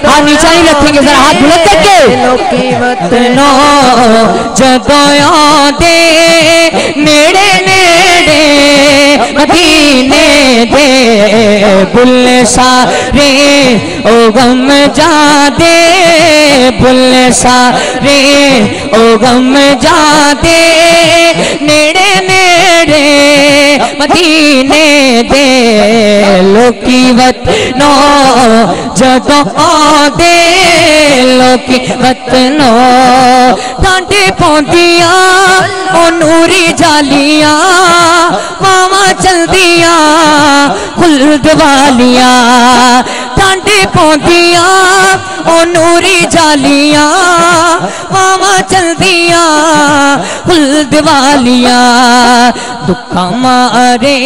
हाथ नीचा नहीं रखेंगे, जरा हाथ बुलंद करके। वतनो जदों दे नेड़े नेड़े मदीने दे बुल्ले सारे ओ गम जा दे, बुल्ले सारे ओ गम जा दे नेड़े नेड़े मदीने दे लोकी वतनो जदों दे लोकी वतनो डांटे पौंदियां ओ नूरी जालियां मावा चलदियां खुल्द वालियां डांटे पौंदियां ओ नूरी जालियां मावा चलदियां खुल्द वालियां दुखा मारे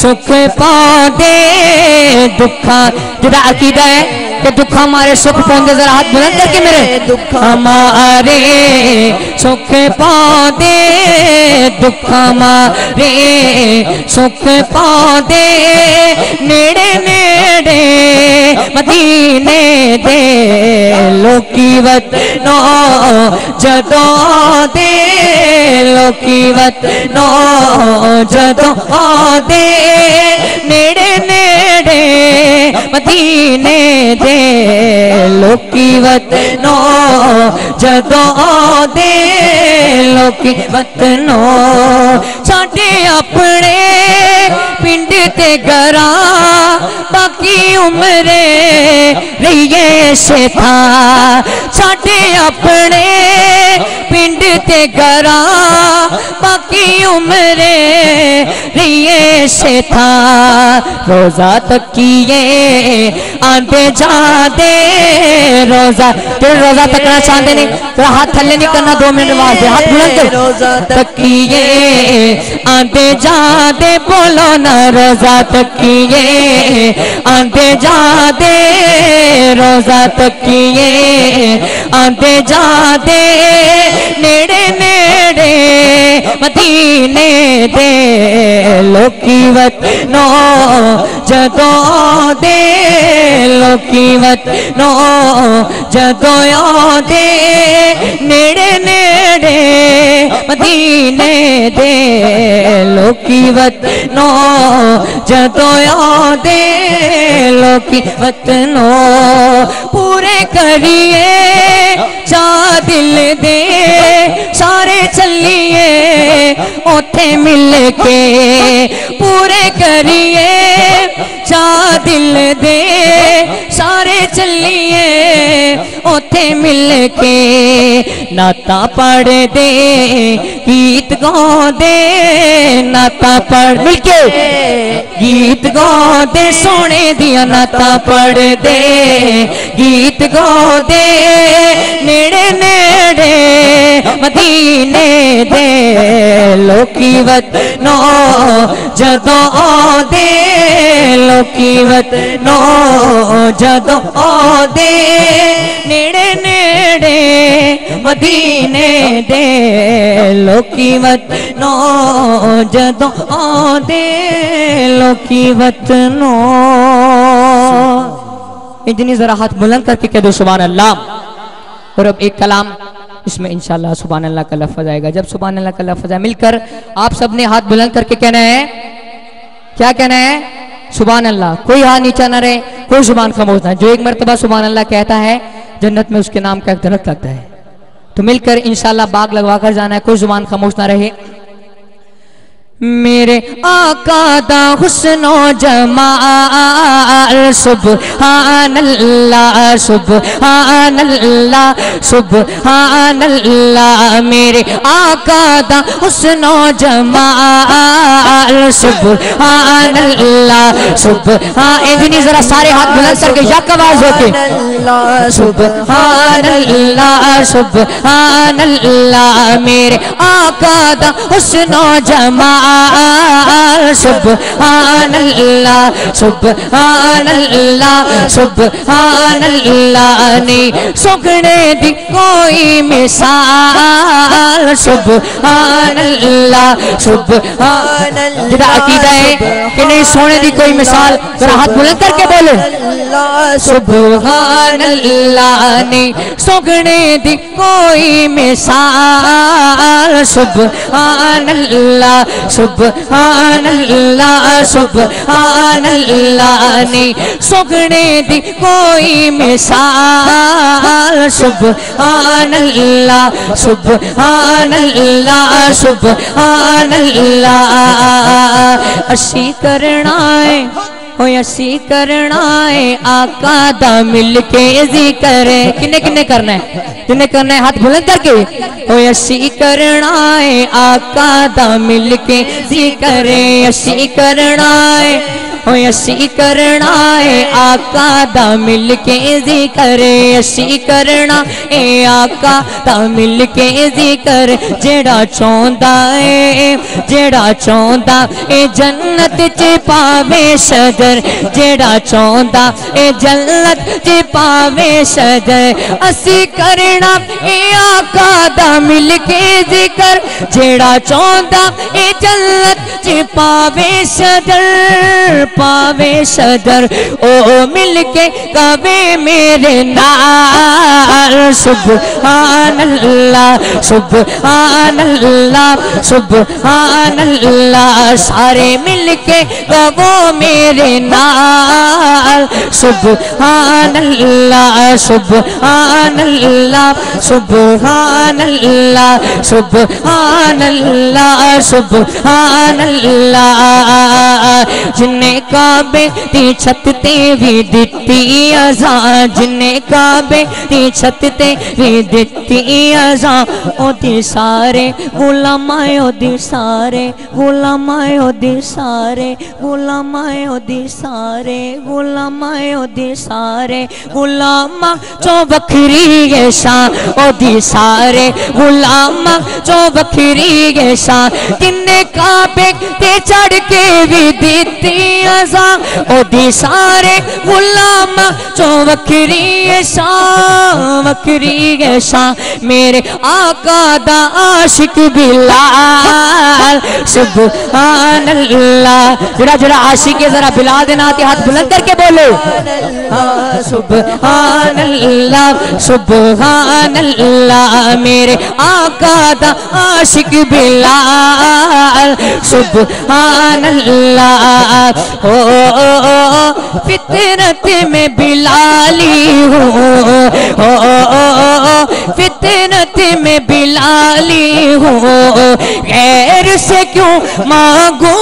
सुख पादे दुखा जिदा अकीदा है कि दुखा मारे सुख पाते, जरा हाथ बुलंद करके मेरे। दुखा मारे सुख पादे दुखा मारे सुख पादे नेड़े नेड़े मदीने दे लोकी वतनो जदों दे लोकी वतनो जदों दे नेड़े नेड़े मदीने दे लोकी वतनो जदों दे लोकी वतनो साडे अपने पिंड ते घरां बाकी उम्रे रहिए से था साडे अपने पिंड ते घरां बाकी उम्रे रहिए से था रोजा तकिए आंदे जादे रोजा तेरे रोजा तकना चाहते नहीं, तेरा हाथ थल्ले नहीं करना, 2 मिनट वास्ते हाथ बुलंद कर। रोजा तकिए आंदे जादे बोलो ना रोजा तकिए आंदे जादे रोजा तकिए आंदे जादे नेड़े नेड़े मदीने दे लोकी वतनो जदों दे लोकी वतनो जदों दे नेड़े नेड़े मदीने दे लोकी वतनो जदों दे लोकी वतनो पूरे करिए चा दिल दे सारे चलिए ओथे मिल के पूरे करिए चा दिल दे सारे चलिए ओथे मिल के नाता पढ़ दे गीत गाते नाता पढ़ मिल के गीत गाते सोने दिया नाता पढ़ दे गीत गाते नेड़े नेड़े मदीने दे लोकी वतनो जदों दे लोकी वतनो जदों दे नेड़े नेड़े मदीने दे लोकी वतनो जदों दे लोकी वतनो। इतनी जरा हाथ बुलंद करके कह दो सुभान अल्लाह। और अब एक कलाम इसमें इंशाल्लाह सुभान अल्लाह का लफ्ज आएगा। जब सुभान अल्लाह का लफ्ज आए मिलकर आप सबने हाथ बुलंद करके कहना है, क्या कहना है? सुभान अल्लाह। कोई हाथ नीचा ना रहे, कोई जुबान खामोश ना। जो एक मर्तबा सुभान अल्लाह कहता है जन्नत में उसके नाम का एक दरख्त लगता है। तो मिलकर इंशाल्लाह बाग लगवा कर जाना है, कोई जुबान खामोश ना रहे। मेरे आका दा हुस्नो जमाल सुभान अल्लाह सुभान अल्लाह सुभान अल्लाह। मेरे आका दा हुस्नो जमाल सुभान अल्लाह सुभान। इतनी जरा सारे हाथ बुलंद करके यक आवाज होके सुभान अल्लाह सुभान अल्लाह। मेरे आका दा हुस्नो जमाल मिसाल सुबहानल्लाह सुबहानल्लाह सुबहानल्लाह ने सुगने दी कोई मिसाल सुबहानल्लाह सुबहानल्लाह। जिदा अकीदा है कि नहीं सोने दी कोई मिसाल, जरा हाथ बुलंद करके बोलो सुबहानल्लाह ने सुगने दी कोई मिसाल सुबहानल्लाह सुबहानल्लाह सुबहानल्लाह ने सुगने दी कोई मिसाल सुबहानल्लाह सुबहानल्लाह सुबहानल्लाह। असी करना है असी करना है आका दा मिल के जिक्र। किन्ने किन्ने करना है, किन्ने करना है हाथ बुलंद करके। असी करना है आका दा मिल के जिक्र। असी करना है असी करना है आका दा मिल के जिक्र। असी करना है आका दा मिल के जिक्र। जेड़ा चाहता है जन्नत च पावे सदर। जेड़ा चाहता है जन्नत च पावे सदर। असी करना है आका दा मिल के जिक्र। जेड़ा चाहता है जन्नत च पावे सदर पावे सदर। ओ मिलके कवे मेरे नाल सुबहानल्लाह सुबहानल्लाह सुबहानल्लाह। सारे मिलके कवो मेरे नाल सुबहानल्लाह सुबहानल्लाह सुबहानल्लाह सुबहानल्लाह सुबहानल्लाह। जिन्ने काबे दी छत ते भी दिती अज़ां। जिन्ने काबे दी छत ते भी दिती अज़ां। ओदी सारे गुलामाए ओदी सारे गुलामाए ओदी सारे गुलामाए ओदी सारे गुलामाए ओदी सारे गुलामा चो बखरी है शान। ओदी सारे गुलामा चो बखरी है शान। तिन्ने काबे ते चढ़ के भी दिती अज़ां। ओदी सारे गुलाम चो वखरी शान वखरी शान। मेरे आका दा आशिक बिलाल सुबहानल्लाह। जरा जरा आशिक है जरा बिलाल दे नाते हाथ बुलंद करके बोलो सुबहानल्लाह सुबहानल्लाह। मेरे आका दा आशिक बिलाल सुबहानल्लाह। हो फितरत में बिलाली हूँ। हो फितरत में बिलाली हूँ। गैर से क्यों मांगू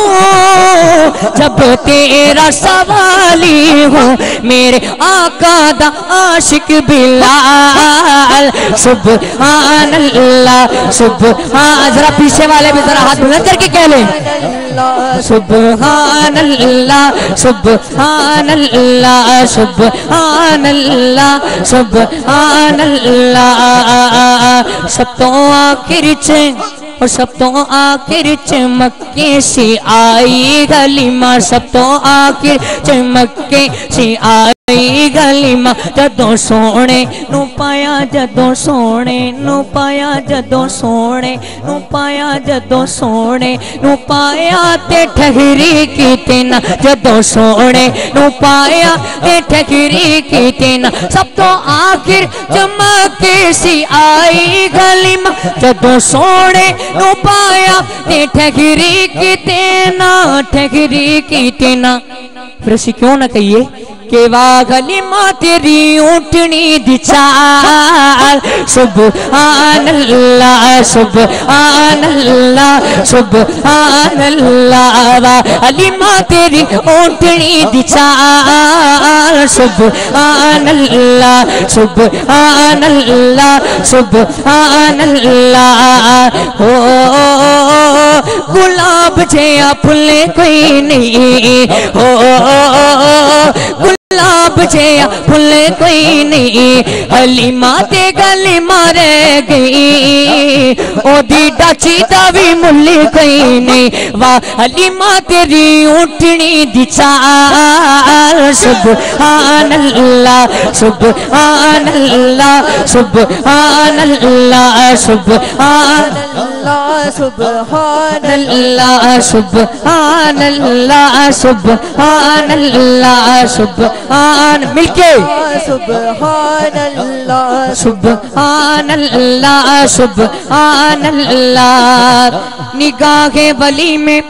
जब तेरा सवाली हूँ। मेरे आका दा आशिक बिलाल सुबहानल्लाह सुबहान। जरा पीछे वाले भी जरा हाथ बुलंद करके कह ले सुबहानल्लाह सुबहानल्लाह सुबहानल्लाह सुबहानल्लाह। सब तो आखिर और सब तो आखिर चमके से आई गलीमा। सब तो आखिर चमके से आई गलीमा। जदों सोने नू पाया जदों सोने नू पाया जदों सोने नू पाया जदों सोने नू पाया ते ठहरी की ना। जदों सोने नू पाया ते ठहरी की ना। सब तो आखिर चमके सी आई गलीमा। जदों सोने नू पाया ते ठहरी की ना ठहरी की ना। फिर असी क्यों ना कहिए के वाह गलीमा तेरी ऊँटनी दी चाल सुबहानल्लाह सुबहानल्लाह सुबहानल्लाह। वाह गलीमा तेरी ऊँटनी दी चाल सुबहानल्लाह सुबहानल्लाह सुबहानल्लाह। हो गुलाब जिया फुले कोई नहीं। हो बजे भुले कोई नहीं, हलीमा ते गली मारे गई, ओदी डाची दा भी मुल्ली कोई नहीं, वाह हलीमा तेरी उठनी दी चाल। सुभान अल्लाह सुभान अल्लाह सुभान अल्लाह सुभान अल्लाह सुभान अल्लाह सुभान अल्लाह सुभान अल्लाह सुभान मिलके सुभान अल्लाह सुभान अल्लाह सुभान अल्लाह। निगाहे वली में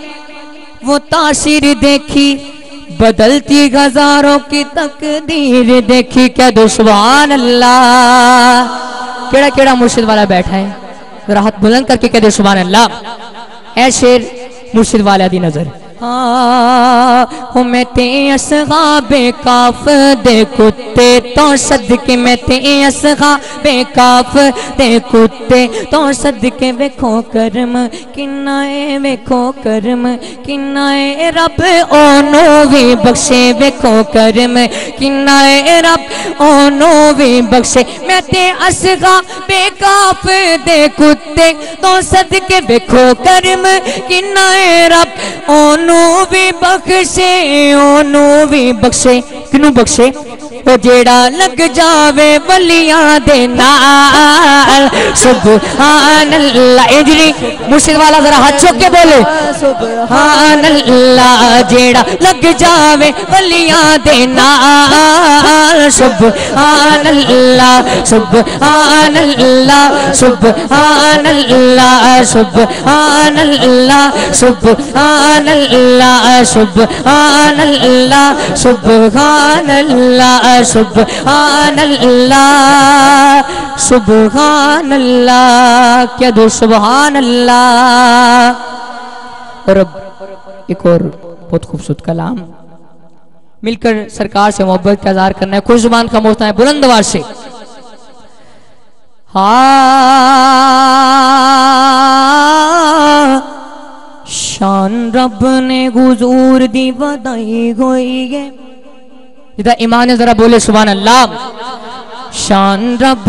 वो तासीर देखी, बदलती हजारों की तकदीर देखी, क्या दो सुभान अल्लाह। केड़ा केड़ा मुर्शिद वाला बैठा है, राहत बुलंद करके कह दे सुभान अल्लाह। ऐ शेर मुर्शिद वाला दी नजर। हाँ मैं ते असहाबे काफ दे कुत्ते तो सदके, मैं ते असहाबे काफ दे कुत्ते तो सदके, वेखो करम किन्नाए वेखो करम किन्नाए रब ओनो भी बख्शे, वेखो करम किन्नाए रब ओनो भी बख्शे। मैं ते असहाबे काफ दे कुत्ते तो सदके, वेखो करम किन्नाए रब ओनो भी बख्शे, ओनू भी बख्शे। किनू बख्शे? ओ जेड़ा लग जावे वलियां दे नाल। सुभान अल्लाह। इजरी मुर्शिद वाला जरा हाथ चुक के बोले सुभान अल्लाह। जेड़ा लग जावे वलियां दे नाल। सुभान अल्लाह सुभान अल्लाह सुभान अल्लाह सुभान अल्लाह सुभान अल्लाह सुभान अल्लाह सुभान अल्लाह सुभान अल्लाह सुभान अल्लाह। क्या दो सुभान अल्लाह। और अब एक और बहुत खूबसूरत कलाम मिलकर सरकार से मोहब्बत का इज़हार करना है। खुश जुबान का मोहता है बुलंद आवाज से। हाँ शान रब ने हुजूर दी वदाई होई है। इधर ईमान जरा बोले सुभान अल्लाह। शान रब